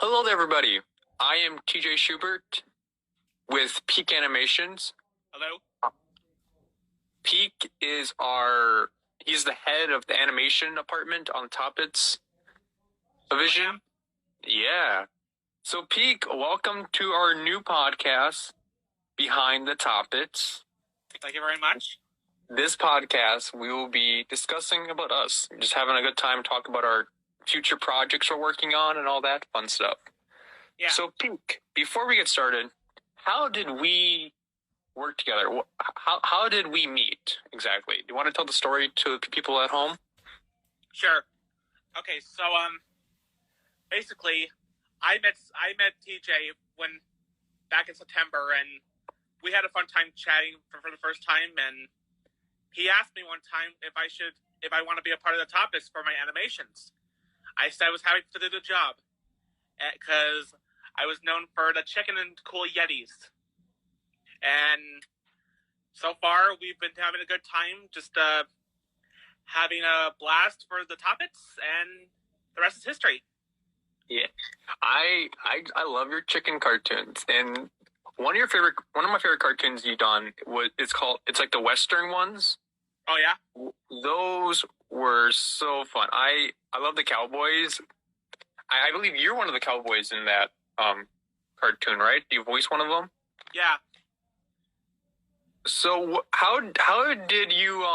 Hello there, everybody. I am TJ Schubert with Peak Animations. Hello. Peak is he's the head of the animation department on Toppets division. Yeah. So Peak, welcome to our new podcast, Behind the Toppets. Thank you very much. This podcast, we will be discussing about us, just having a good time, talk about our future projects we're working on and all that fun stuff. Yeah. So Peak, before we get started, how did we work together? How did we meet exactly? Do you want to tell the story to people at home? Sure. Okay, so basically, I met TJ back in September, and we had a fun time chatting for the first time. And he asked me one time if I want to be a part of the Toppets for my animations. I said I was happy to do the job because I was known for the chicken and cool Yetis. And so far, we've been having a good time, just having a blast for the Toppets, and the rest is history. Yeah, I love your chicken cartoons, and one of my favorite cartoons you've done it's like the Western ones. Oh yeah, those were so fun. I love the cowboys. I believe you're one of the cowboys in that cartoon, right? Do you voice one of them? Yeah. So how do you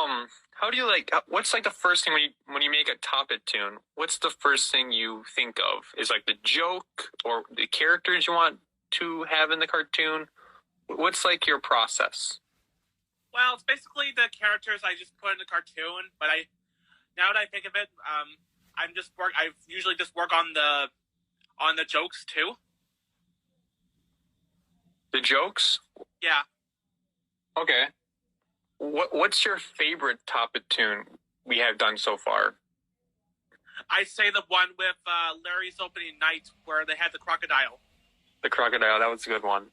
what's like the first thing when you make a Toppet tune? What's the first thing you think of? Is like the joke or the characters you want to have in the cartoon? What's like your process? Well, it's basically the characters I just put in the cartoon, but now that I think of it, I usually just work on the jokes too. The jokes? Yeah. Okay. What's your favorite Toppet tune we have done so far? I'd say the one with Larry's opening night where they had the crocodile. The crocodile, that was a good one.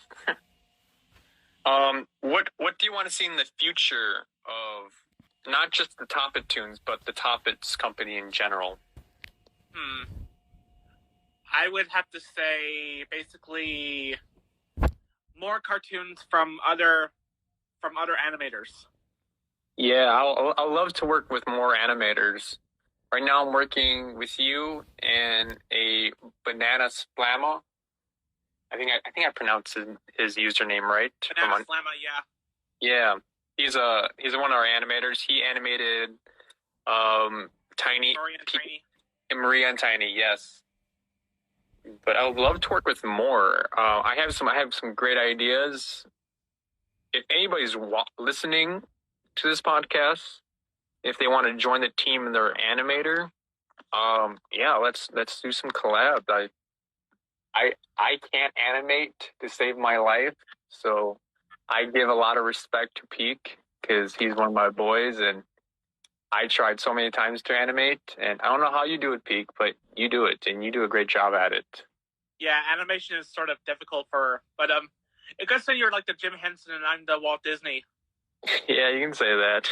What do you want to see in the future of not just the Toppet tunes, but the Toppets company in general? I would have to say basically more cartoons from other animators. Yeah, I'll love to work with more animators. Right now, I'm working with you and a Banana Splamma. I think I pronounced his username right. Banana Splamma, yeah. Yeah, he's one of our animators. He animated Tiny Maria and Tiny, yes. But I would love to work with more. I have some great ideas. If anybody's listening to this podcast, if they want to join the team and they're an animator, yeah, let's do some collabs. I can't animate to save my life, so I give a lot of respect to Peak because he's one of my boys, and I tried so many times to animate, and I don't know how you do it, Peak, but you do it, and you do a great job at it. Yeah, animation is sort of difficult but it could say you're like the Jim Henson and I'm the Walt Disney. Yeah, you can say that.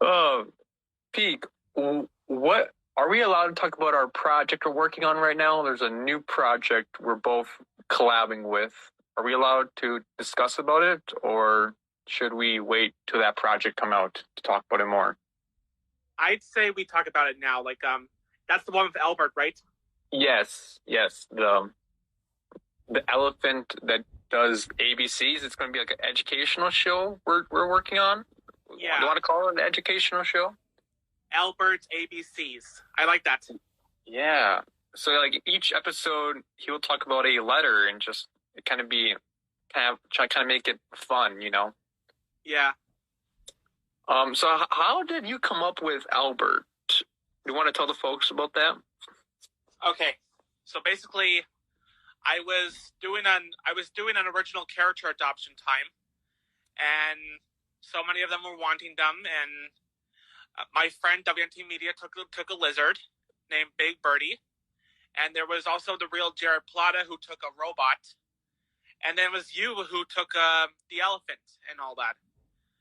Oh, Peak, what are we allowed to talk about our project we're working on right now? There's a new project we're both collabing with. Are we allowed to discuss about it, or should we wait till that project come out to talk about it more? I'd say we talk about it now. Like, that's the one with Albert, right? Yes. The elephant that does ABCs. It's going to be like an educational show we're working on. Yeah. Do you want to call it an educational show? Albert's ABCs. I like that. Yeah. So like each episode, he will talk about a letter and just kind of make it fun, you know? Yeah. So how did you come up with Albert? Do you want to tell the folks about that? Okay. So basically, I was doing an original character adoption time, and so many of them were wanting them, and my friend WNT Media took a lizard named Big Birdie, and there was also the real Jared Plata who took a robot, and then it was you who took the elephant and all that.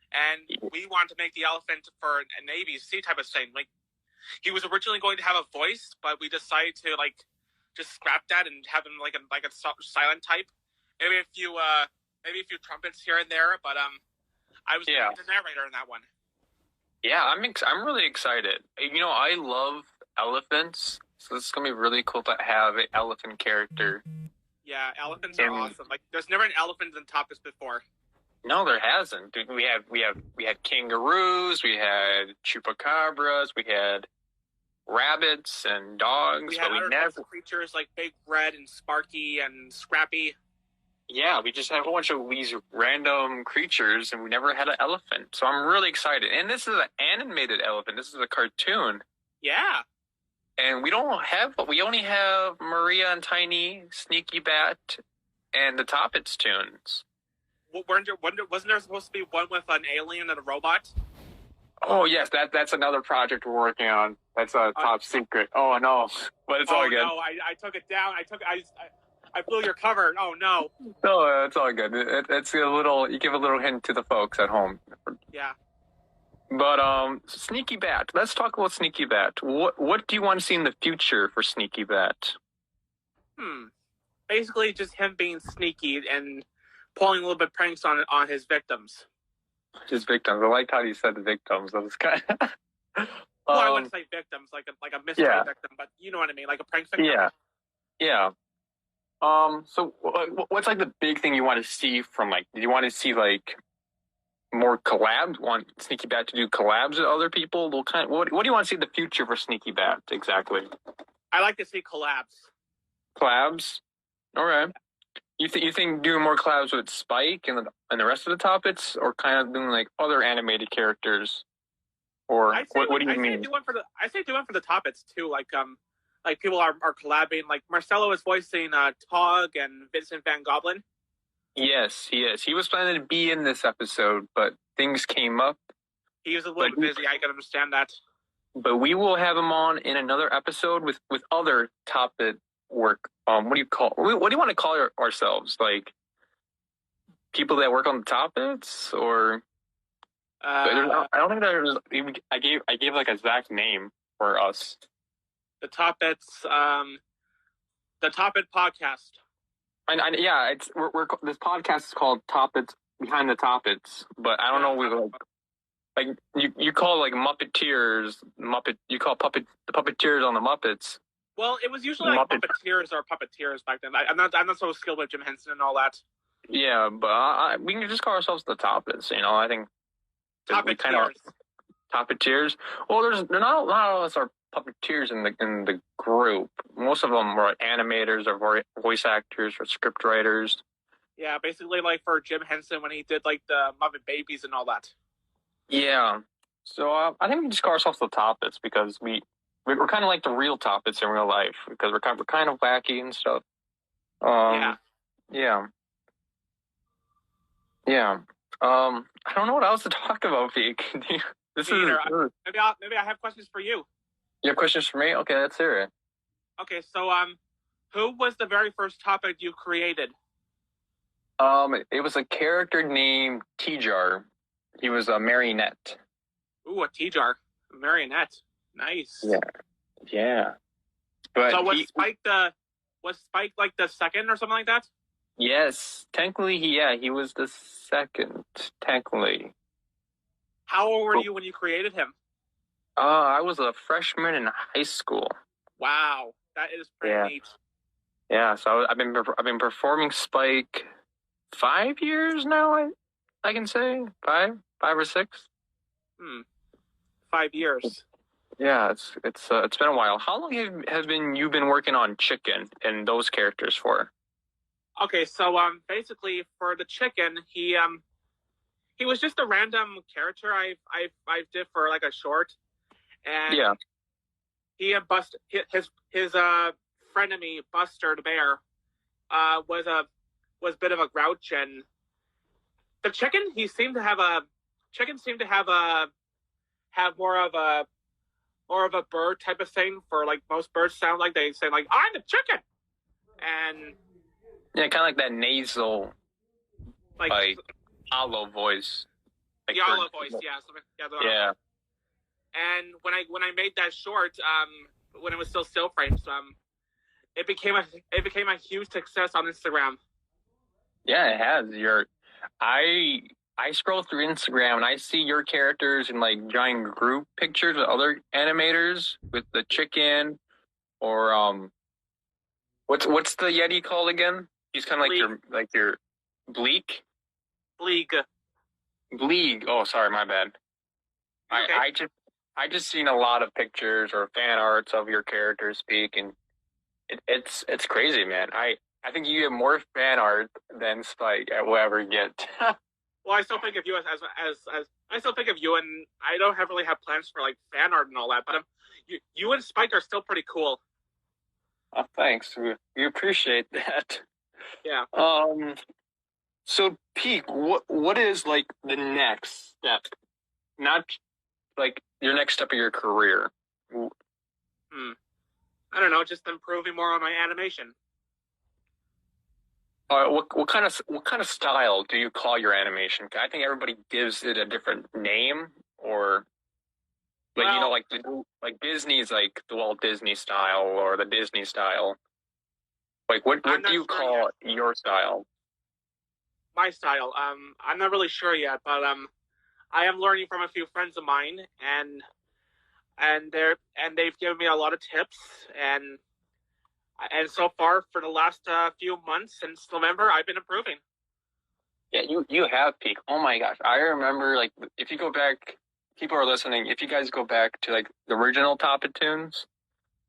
And we wanted to make the elephant for an ABC type of thing. Like, he was originally going to have a voice, but we decided to just scrap that and have him like a silent type. Maybe a few trumpets here and there, but I was the narrator in that one. Yeah, I'm really excited. You know, I love elephants, so this is gonna be really cool to have an elephant character. Yeah, elephants are awesome. Like, there's never an elephant in Toppets before. No, there hasn't. Dude, we had kangaroos, we had chupacabras, we had rabbits and dogs, but we never creatures like Big Red and Sparky and Scrappy. Yeah, we just had a whole bunch of these random creatures, and we never had an elephant. So I'm really excited. And this is an animated elephant. This is a cartoon. Yeah. And we only have Maria and Tiny, Sneaky Bat, and the Toppets tunes. Wasn't there supposed to be one with an alien and a robot? Oh, yes, that's another project we're working on. That's a top secret. Oh, no. But it's all good. Oh, no, I took it down. I blew your cover. Oh, no. No, it's all good. You give a little hint to the folks at home. Yeah. But, Sneaky Bat. Let's talk about Sneaky Bat. What do you want to see in the future for Sneaky Bat? Basically, just him being sneaky and pulling a little bit pranks on his victims. His victims. I liked how you said the victims. That was kind of... Well, I wouldn't say victims, like a mystery victim, but you know what I mean, like a prank victim. Yeah. So what's like the big thing you want to see from, like, do you want to see like more collabs? Want Sneaky Bat to do collabs with other people? What do you want to see in the future for Sneaky Bat exactly? I like to see collabs. Collabs? All right. You think doing more collabs with Spike and the rest of the Toppets, or kind of doing like other animated characters? Or what do you mean? I say do one for the Toppets too. Like people are collabing. Like Marcelo is voicing Tog and Vincent Van Goblin. Yes, he is. He was planning to be in this episode, but things came up. He was a little busy. I can understand that. But we will have him on in another episode with other Toppet work. What do you want to call ourselves? Like people that work on the Toppets, or I don't think there's. I gave like a exact name for us. The Toppets, the Toppet podcast. Yeah, we're this podcast is called Toppets Behind The Toppets, but I don't know like you call like Muppeteers you call the Puppeteers on the Muppets. Well, it was usually like Puppeteers or Puppeteers back then. I'm not so skilled with Jim Henson and all that. Yeah, but we can just call ourselves the Toppets. You know, I think Puppeteers. Well, there's not a lot of us are puppeteers in the group. Most of them were animators or voice actors or script writers. Yeah, basically like for Jim Henson when he did like the Muppet Babies and all that. Yeah. So I think we just call ourselves the Toppets because we're kind of like the real Toppets in real life because we're kind of wacky and stuff. Yeah. I don't know what else to talk about, Vic. Maybe I have questions for you. You have questions for me? Okay, let's hear it. Okay, so who was the very first Toppet you created? It was a character named T-Jar. He was a marionette. Ooh, a T-Jar. A marionette. Nice. Yeah. But so was Spike like the second or something like that? Yes. Technically, he was the second, technically. How old were you when you created him? I was a freshman in high school. Wow, that is pretty neat. Yeah, so I've been performing Spike 5 years now. I can say 5 or 6. 5 years. Yeah, it's been a while. How long has you been working on Chicken and those characters for? Okay, so basically for the Chicken, he was just a random character I did for like a short, and he and his frenemy Buster the Bear was a bit of a grouch, and the Chicken seemed to have more of a bird type of thing. For like most birds sound like they say like I'm the Chicken, and kind of like that nasal like hollow voice. Like hollow voice, yeah. And when I made that short, when it was still frames, it became a huge success on Instagram. Yeah, it has. I scroll through Instagram and I see your characters in like giant group pictures with other animators with the chicken or what's the Yeti called again? He's kind of like your Bleak. Bleak. Oh, sorry, my bad. Okay. I just seen a lot of pictures or fan arts of your characters speak, and it's crazy, man. I think you get more fan art than Spike will ever get. Well, I still think of you as I still think of you, and I don't really have plans for like fan art and all that, but you and Spike are still pretty cool. Oh, thanks. We appreciate that. Yeah. So Peak, what is like the next step? Not like your next step of your career. I don't know, just improving more on my animation. What kind of style do you call your animation? I think everybody gives it a different name, or like like Disney's like the Walt Disney style or the Disney style. Like what do you call your style? My style. I'm not really sure yet, but I am learning from a few friends of mine, and they've given me a lot of tips, and so far for the last few months since November, I've been improving. Yeah, you have Peak. Oh my gosh, I remember like if you go back, people are listening. If you guys go back to like the original Toppet tunes,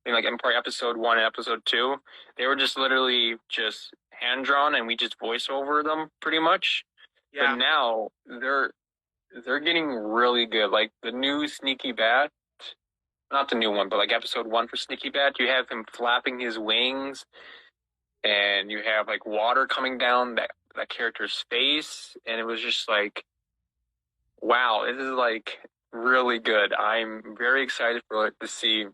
like probably episode 1 and episode 2, they were just literally just hand drawn, and we just voice over them pretty much. Yeah. But now they're getting really good. Like the new Sneaky Bat, not the new one, but like episode 1 for Sneaky Bat, you have him flapping his wings, and you have like water coming down that character's face, and it was just like, wow, this is like really good. I'm very excited for to see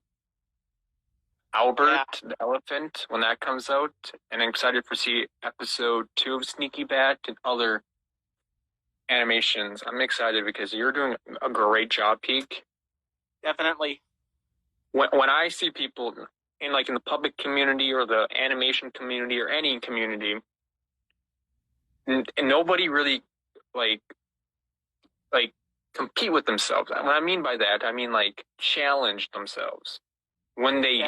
Albert the elephant when that comes out, and I'm excited for see episode 2 of Sneaky Bat and other animations. I'm excited because you're doing a great job, Peak. Definitely. When I see people in the public community or the animation community or any community, and nobody really like compete with themselves. What I mean by that, I mean like challenge themselves. When they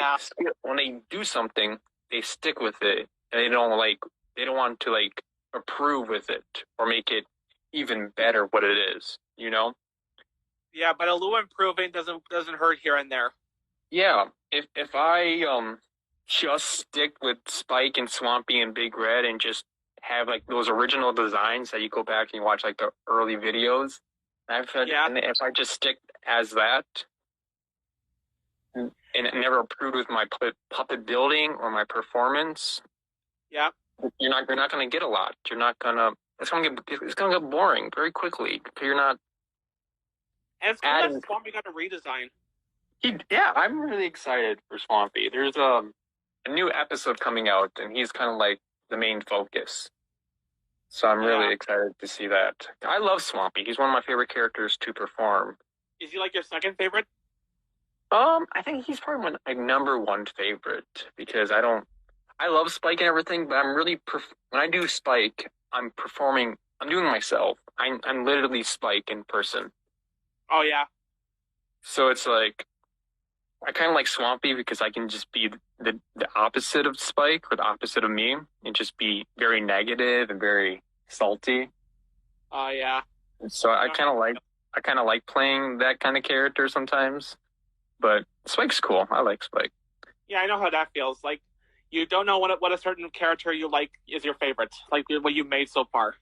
do something, they stick with it, and they don't want to like approve with it or make it even better what it is, you know? Yeah, but a little improving doesn't hurt here and there. Yeah, if I just stick with Spike and Swampy and Big Red and just have like those original designs that you go back and you watch like the early videos, and if I just stick as that and never improved with my puppet building or my performance, you're not going to get a lot. It's going to get boring very quickly because you're not. And it's cool that Swampy got a redesign. I'm really excited for Swampy. There's a new episode coming out, and he's kind of like the main focus. So I'm really excited to see that. I love Swampy. He's one of my favorite characters to perform. Is he like your second favorite? I think he's probably my number 1 favorite because I love Spike and everything, but I'm really when I do Spike, I'm doing myself. I'm literally Spike in person. Oh yeah. So it's like I kind of like Swampy because I can just be the opposite of Spike or the opposite of me and just be very negative and very salty. Oh yeah. So I kind of like playing that kind of character sometimes. But Spike's cool. I like Spike. Yeah, I know how that feels. Like you don't know what a certain character you like is your favorite. Like what you made so far.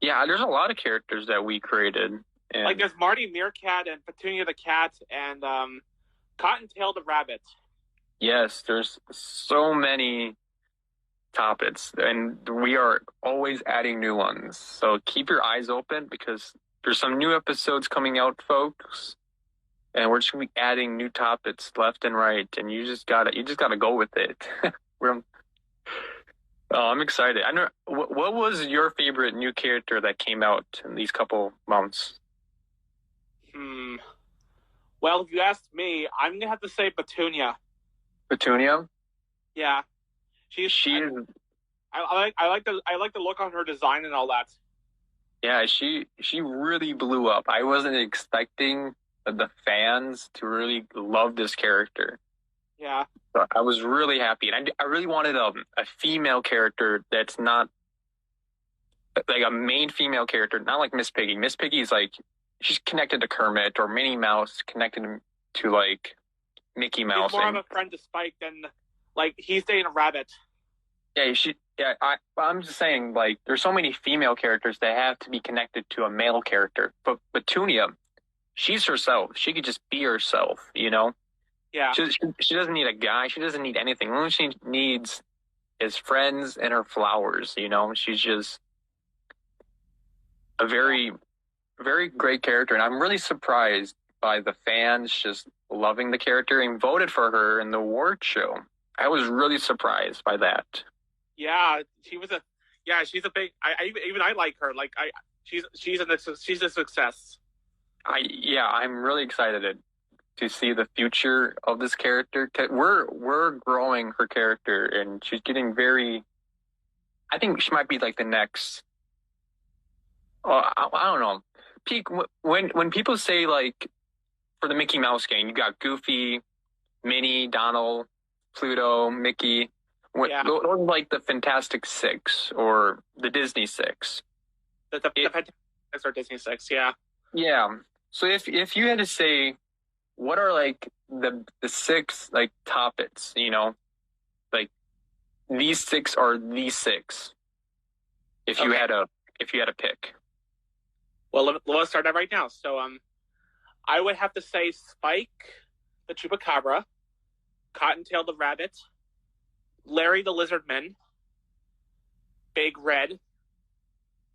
Yeah, there's a lot of characters that we created. And like there's Marty Meerkat and Petunia the cat and Cottontail the rabbit. Yes, there's so many Toppets, and we are always adding new ones. So keep your eyes open because there's some new episodes coming out, folks. And we're just gonna be adding new Toppets left and right, and you just gotta go with it. I'm excited. I know. What was your favorite new character that came out in these couple months? Well, if you asked me, I'm gonna have to say Petunia. Petunia? Yeah, I like the look on her design and all that. Yeah, she really blew up. I wasn't expecting the fans to really love this character. Yeah. So I was really happy, and I really wanted a female character that's not like a main female character, not like Miss Piggy. Miss Piggy's like she's connected to Kermit or Minnie Mouse, connected to like Mickey Mouse. He's more of a friend to Spike than like he's dating a rabbit. Yeah, I'm just saying, like, there's so many female characters that have to be connected to a male character. But Petunia, she's herself. She could just be herself, you know? Yeah. She doesn't need a guy. She doesn't need anything. All she needs is friends and her flowers, you know? She's just a very, very great character. And I'm really surprised by the fans just loving the character and voted for her in the award show. I was really surprised by that. Yeah, she's a big. I like her. Like she's a success. I'm really excited to see the future of this character. We're growing her character, and she's getting very. I think she might be like the next. I don't know. Peak when people say like for the Mickey Mouse gang, you got Goofy, Minnie, Donald, Pluto, Mickey. Yeah. Those are like the Fantastic Six or the Disney Six. The Fantastic Six or Disney Six, yeah. Yeah. So if you had to say, what are like the six like Toppets, you know, like these six are the six. If you had a pick. Well, let's start that right now. So I would have to say Spike, the Chupacabra, Cottontail the Rabbit, Larry the Lizardman, Big Red,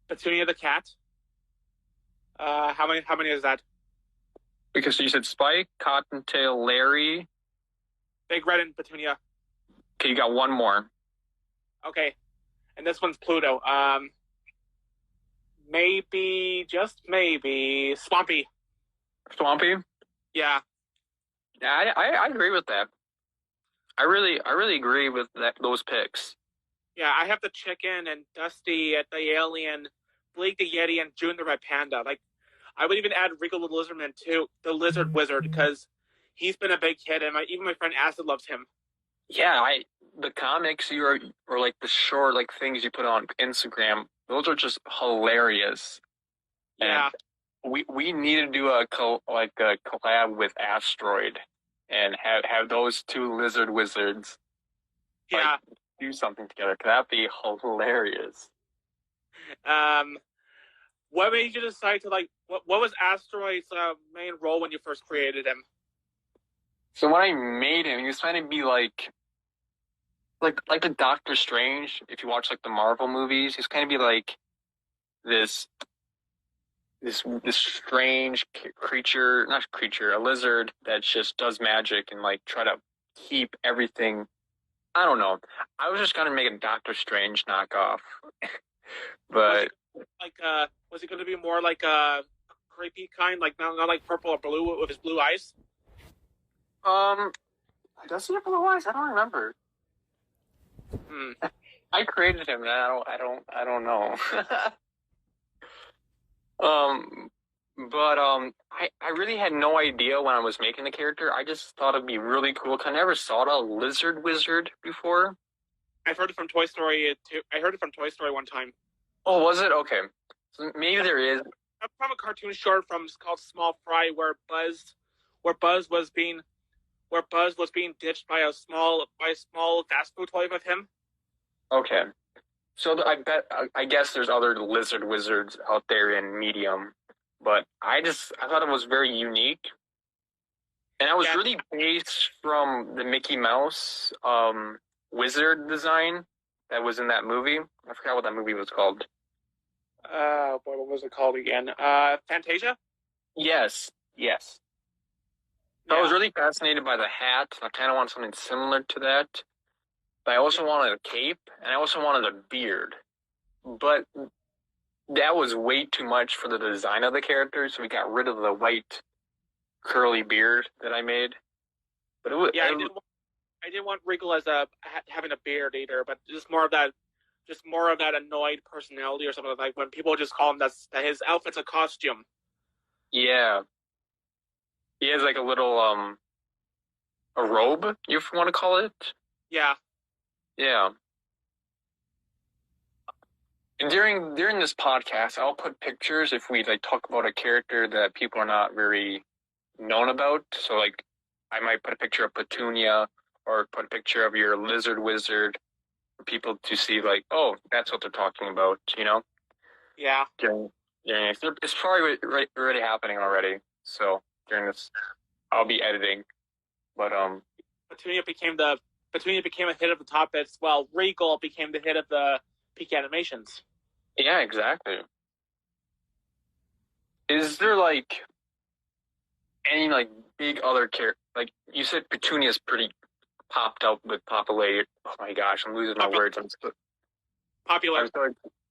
Petunia the Cat. How many is that? Because you said Spike, Cottontail, Larry, Big Red, and Petunia. Okay, you got one more. Okay, and this one's Pluto. Maybe, just maybe, Swampy. Swampy? Yeah. Yeah, I agree with that. I really agree with those picks. Yeah, I have the Chicken and Dusty at the Alien, Bleak the Yeti, and June the Red Panda. Like, I would even add Rico the Lizardman too, the Lizard Wizard, because he's been a big hit, and even my friend Acid loves him. Yeah, the comics or like the short like things you put on Instagram, those are just hilarious. Yeah. And we need to do a collab with Asteroid and have those two lizard wizards do something together. That'd be hilarious. What made you decide to what was Asteroid's main role when you first created him? So when I made him, he was trying to be like the Doctor Strange. If you watch like the Marvel movies, he's kind of be like this strange creature, not creature, a lizard that just does magic and like try to keep everything. I don't know. I was just gonna make a Doctor Strange knockoff, but was he going to be more like a creepy kind, like not like purple or blue with his blue eyes? Does he have blue eyes? I don't remember. I created him, and I don't know. I really had no idea when I was making the character. I just thought it'd be really cool. I never saw a lizard wizard before. I've heard it from Toy Story too. I heard it from Toy Story one time. Oh, was it? Okay. So maybe there is. From a cartoon short called Small Fry, where Buzz was being ditched by a small fast food toy with him. Okay. So I guess there's other lizard wizards out there in medium, but I thought it was very unique, and I was really based from the Mickey Mouse wizard design that was in that movie. I forgot what that movie was called. What was it called again? Fantasia? Yes. Yeah. I was really fascinated by the hat. I kind of wanted something similar to that. But I also wanted a cape, and I also wanted a beard. But that was way too much for the design of the character, so we got rid of the white curly beard that I made. But I didn't want Regal as having a beard either, but just more of that annoyed personality or something, like when people just call him that his outfit's a costume. Yeah. He has like a little a robe, you want to call it? Yeah. Yeah. And during this podcast, I'll put pictures if we like talk about a character that people are not very known about. So like I might put a picture of Petunia or put a picture of your lizard wizard for people to see like, oh, that's what they're talking about, you know? Yeah. Yeah, it's probably already happening already. So during this, I'll be editing. But Petunia became a hit of the Toppets, while Regal became the hit of the Peak Animations. yeah, exactly. Is there like any like big other character? Like you said, Petunia's pretty popped up with popular. Oh my gosh, I'm losing my words. Popular.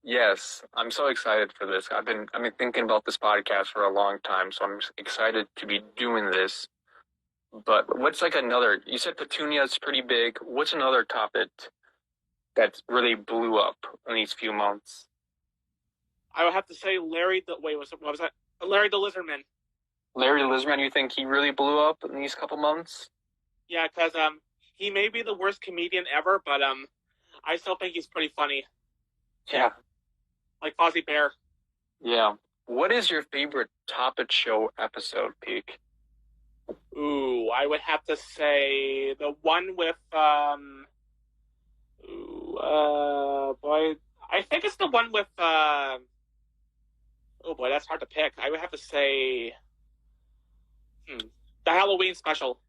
Yes, I'm so excited for this. I've been thinking about this podcast for a long time, so I'm excited to be doing this. But what's like another? You said Petunia's pretty big. What's another topic that's really blew up in these few months? I would have to say Larry the Larry the Lizardman. Larry the Lizardman, you think he really blew up in these couple months? Yeah, because he may be the worst comedian ever, but I still think he's pretty funny. Yeah. Like Fozzie Bear. Yeah. What is your favorite Toppet show episode, Peak? Ooh, I would have to say the one with boy, I think it's the one with oh boy, that's hard to pick. I would have to say the Halloween special.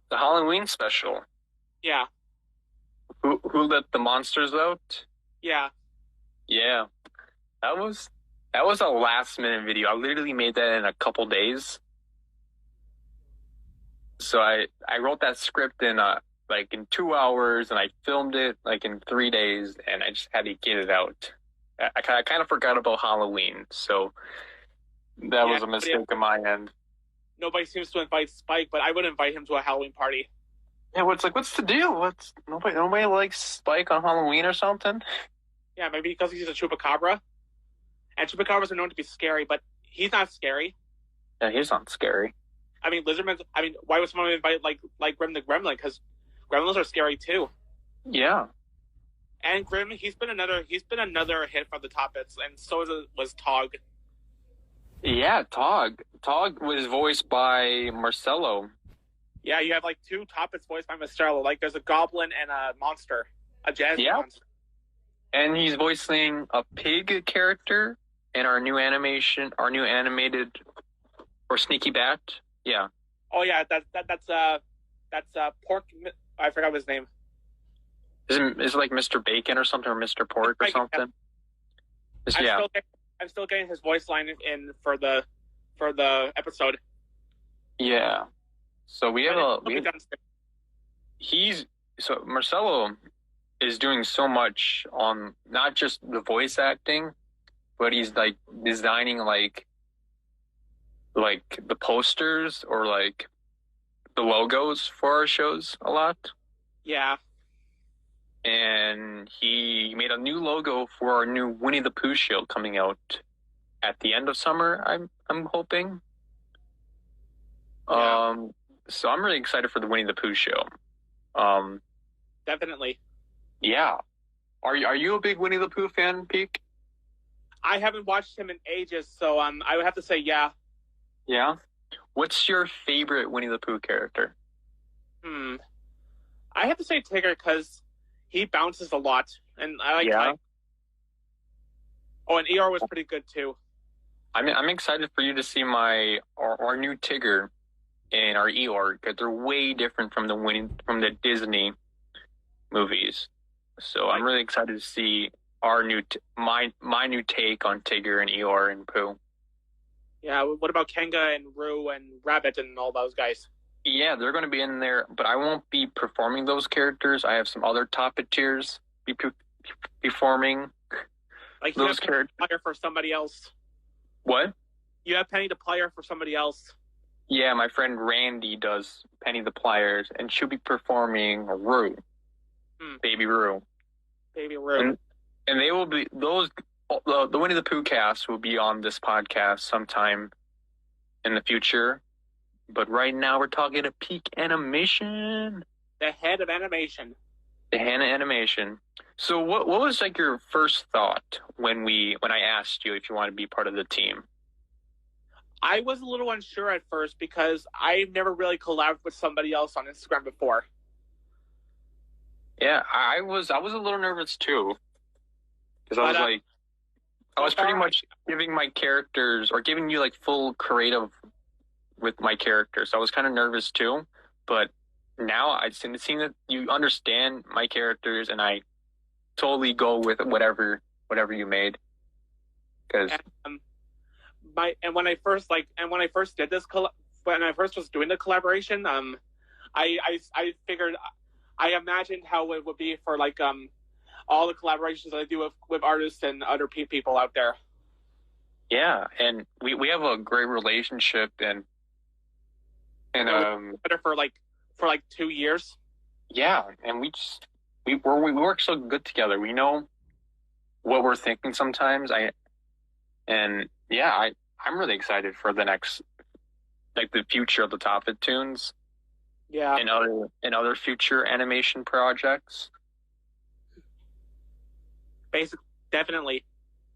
The Halloween special. Yeah. Who let the monsters out? Yeah. Yeah. That was a last minute video. I literally made that in a couple days. So I wrote that script in like in 2 hours, and I filmed it like in 3 days, and I just had to get it out. I kind of forgot about Halloween, so that was a mistake on my end. Nobody seems to invite Spike, but I would invite him to a Halloween party. Yeah, what's the deal? Nobody likes Spike on Halloween or something? Yeah, maybe because he's a chupacabra. And chupacabras are known to be scary, but he's not scary. Yeah, he's not scary. I mean, lizardmen. I mean, why would someone invite like Grim the Gremlin? Because gremlins are scary too. Yeah. And Grim, he's been another hit from the Toppets, and so was Tog. Yeah, Tog. Tog was voiced by Marcelo. Yeah, you have like two Toppets voiced by Marcelo. Like there's a goblin and a monster, a jazz monster. And he's voicing a pig character in our new animated or Sneaky Bat. Yeah. Oh yeah, that's Pork. I forgot his name. Is it like Mr. Bacon or something, or Mr. Pork or something? Yeah. I'm still getting his voice line in for the episode. Yeah. So Marcelo is doing so much on not just the voice acting, but he's like designing like the posters or like the logos for our shows a lot. Yeah. And he made a new logo for our new Winnie the Pooh show coming out at the end of summer, I'm hoping. Yeah. So I'm really excited for the Winnie the Pooh show. Definitely. Yeah. Are you a big Winnie the Pooh fan, Peak? I haven't watched him in ages, so I would have to say yeah. Yeah. What's your favorite Winnie the Pooh character? I have to say Tigger because he bounces a lot, and I like. Yeah. Oh, and Eeyore was pretty good too. I'm excited for you to see our new Tigger and our Eeyore, because they're way different from the Disney movies. So I'm really excited to see our my new take on Tigger and Eeyore and Pooh. Yeah, what about Kenga and Roo and Rabbit and all those guys? Yeah, they're going to be in there, but I won't be performing those characters. I have some other Toppetiers be performing like those characters. Player for somebody else. What? You have Penny to player for somebody else. Yeah, my friend Randy does Penny the Pliers, and she'll be performing Rue, Baby Rue. Baby Rue. And they will be, the Winnie the Pooh cast will be on this podcast sometime in the future. But right now we're talking to Peak Animation. The head of animation. The head of animation. So what was like your first thought when I asked you if you want to be part of the team? I was a little unsure at first because I've never really collabed with somebody else on Instagram before. Yeah, I was a little nervous too. Because I was pretty much giving my characters, or giving you like full creative with my characters. So I was kind of nervous too. But now I've seen that you understand my characters, and I totally go with whatever you made. Because when I first did this when I first was doing the collaboration, I figured, I imagined how it would be for like all the collaborations that I do with artists and other people out there. Yeah, and we have a great relationship, and better for like 2 years. Yeah, and we work so good together. We know what we're thinking sometimes. I'm really excited for the next, like the future of the Toppet tunes. Yeah. And other future animation projects. Basically, definitely.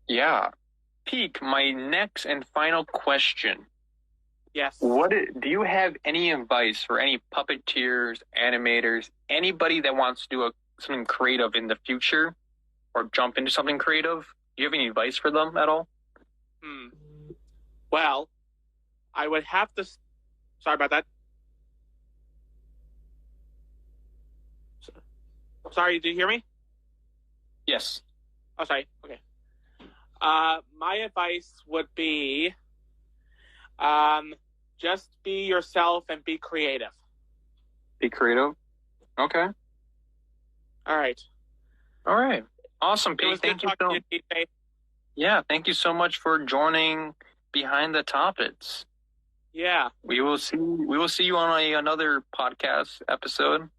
Yeah. Peak, my next and final question. Yes. Do you have any advice for any puppeteers, animators, anybody that wants to do something creative in the future, or jump into something creative? Do you have any advice for them at all? Well, I would have to. Sorry about that. Sorry, did you hear me? Yes. Oh, sorry. Okay. My advice would be, just be yourself and be creative. Be creative? Okay. All right. Awesome, Pete. Thank you so much. Yeah, thank you so much for joining Behind the Toppets. Yeah. We will see you on another podcast episode.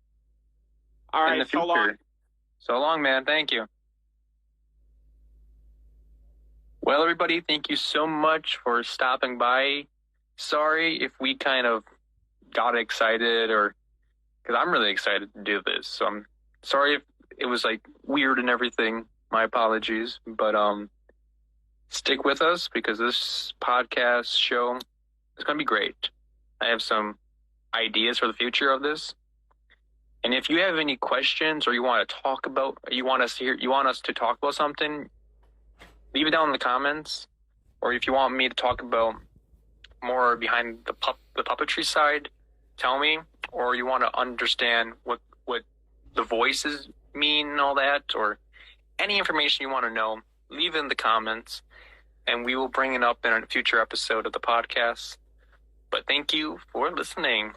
All right, so long. So long, man. Thank you. Well, everybody, thank you so much for stopping by. Sorry if we kind of got excited, because I'm really excited to do this. So I'm sorry if it was like weird and everything. My apologies. But stick with us, because this podcast show is going to be great. I have some ideas for the future of this. And if you have any questions, or you want to talk about, you want us to talk about something, leave it down in the comments. Or if you want me to talk about more behind the puppetry side, tell me. Or you want to understand what the voices mean and all that, or any information you want to know, leave it in the comments, and we will bring it up in a future episode of the podcast. But thank you for listening.